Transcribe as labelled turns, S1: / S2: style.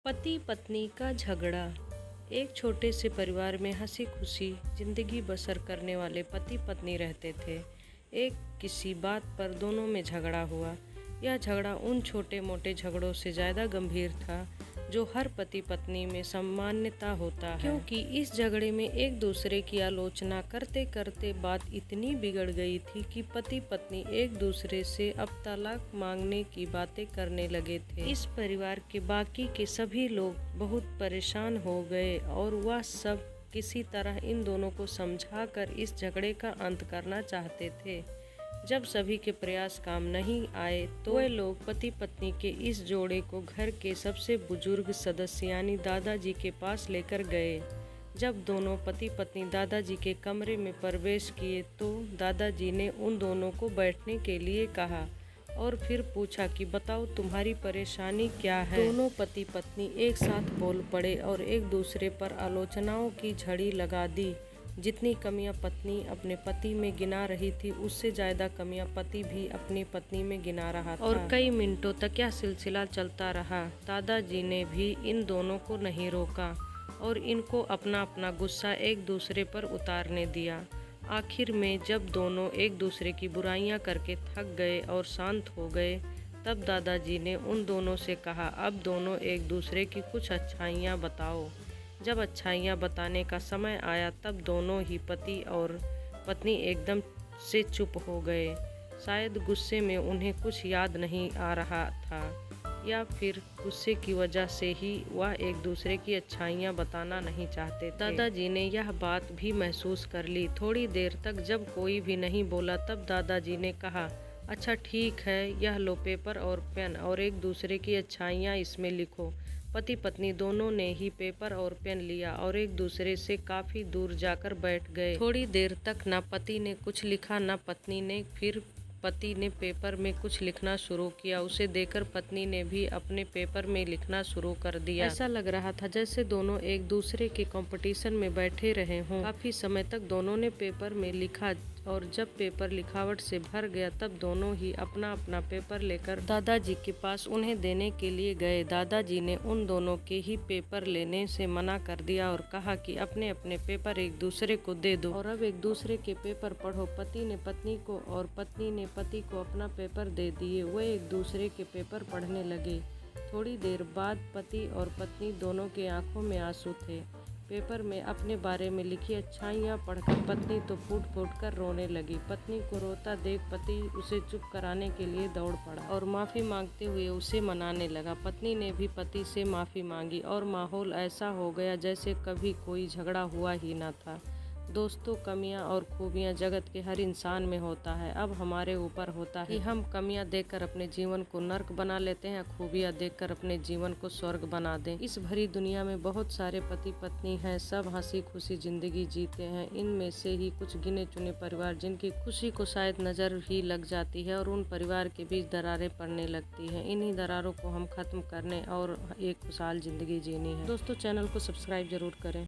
S1: पति पत्नी का झगड़ा। एक छोटे से परिवार में हंसी खुशी जिंदगी बसर करने वाले पति पत्नी रहते थे। एक किसी बात पर दोनों में झगड़ा हुआ। यह झगड़ा उन छोटे मोटे झगड़ों से ज़्यादा गंभीर था जो हर पति पत्नी में सामान्यता होता है, क्योंकि इस झगड़े में एक दूसरे की आलोचना करते करते बात इतनी बिगड़ गई थी कि पति पत्नी एक दूसरे से अब तलाक मांगने की बातें करने लगे थे। इस परिवार के बाकी के सभी लोग बहुत परेशान हो गए और वह सब किसी तरह इन दोनों को समझाकर इस झगड़े का अंत करना चाहते थे। जब सभी के प्रयास काम नहीं आए तो वे लोग पति पत्नी के इस जोड़े को घर के सबसे बुजुर्ग सदस्य यानी दादाजी के पास लेकर गए। जब दोनों पति पत्नी दादाजी के कमरे में प्रवेश किए तो दादाजी ने उन दोनों को बैठने के लिए कहा और फिर पूछा कि बताओ तुम्हारी परेशानी क्या है। दोनों पति पत्नी एक साथ बोल पड़े और एक दूसरे पर आलोचनाओं की झड़ी लगा दी। जितनी कमियां पत्नी अपने पति में गिना रही थी उससे ज़्यादा कमियां पति भी अपनी पत्नी में गिना रहा था और कई मिनटों तक यह सिलसिला चलता रहा। दादाजी ने भी इन दोनों को नहीं रोका और इनको अपना अपना गुस्सा एक दूसरे पर उतारने दिया। आखिर में जब दोनों एक दूसरे की बुराइयां करके थक गए और शांत हो गए तब दादाजी ने उन दोनों से कहा, अब दोनों एक दूसरे की कुछ अच्छाइयाँ बताओ। जब अच्छाइयाँ बताने का समय आया तब दोनों ही पति और पत्नी एकदम से चुप हो गए। शायद गुस्से में उन्हें कुछ याद नहीं आ रहा था या फिर गुस्से की वजह से ही वह एक दूसरे की अच्छाइयाँ बताना नहीं चाहते थे। दादाजी ने यह बात भी महसूस कर ली। थोड़ी देर तक जब कोई भी नहीं बोला तब दादाजी ने कहा, अच्छा ठीक है, यह लो पेपर और पेन और एक दूसरे की अच्छाइयाँ इसमें लिखो। पति पत्नी दोनों ने ही पेपर और पेन लिया और एक दूसरे से काफ़ी दूर जाकर बैठ गए। थोड़ी देर तक न पति ने कुछ लिखा न पत्नी ने। फिर पति ने पेपर में कुछ लिखना शुरू किया। उसे देखकर पत्नी ने भी अपने पेपर में लिखना शुरू कर दिया। ऐसा लग रहा था जैसे दोनों एक दूसरे के कंपटीशन में बैठे रहे हों। काफ़ी समय तक दोनों ने पेपर में लिखा और जब पेपर लिखावट से भर गया तब दोनों ही अपना अपना पेपर लेकर दादाजी के पास उन्हें देने के लिए गए। दादाजी ने उन दोनों के ही पेपर लेने से मना कर दिया और कहा कि अपने अपने पेपर एक दूसरे को दे दो और अब एक दूसरे के पेपर पढ़ो। पति ने पत्नी को और पत्नी ने पति को अपना पेपर दे दिए। वे एक दूसरे के पेपर पढ़ने लगे। थोड़ी देर बाद पति और पत्नी दोनों के आंखों में आंसू थे। पेपर में अपने बारे में लिखी अच्छाइयाँ पढ़कर पत्नी तो फूट फूट कर रोने लगी। पत्नी को रोता देख पति उसे चुप कराने के लिए दौड़ पड़ा और माफ़ी मांगते हुए उसे मनाने लगा। पत्नी ने भी पति से माफ़ी मांगी और माहौल ऐसा हो गया जैसे कभी कोई झगड़ा हुआ ही न था। दोस्तों, कमियां और खूबियां जगत के हर इंसान में होता है। अब हमारे ऊपर होता है कि हम कमियां देखकर अपने जीवन को नर्क बना लेते हैं, खूबियां देखकर अपने जीवन को स्वर्ग बना दें। इस भरी दुनिया में बहुत सारे पति पत्नी हैं, सब हंसी खुशी जिंदगी जीते हैं। इनमें से ही कुछ गिने चुने परिवार जिनकी खुशी को शायद नज़र ही लग जाती है और उन परिवार के बीच दरारें पड़ने लगती हैं। इन्हीं दरारों को हम खत्म करने और एक खुशहाल जिंदगी जीनी है। दोस्तों, चैनल को सब्सक्राइब जरूर करें।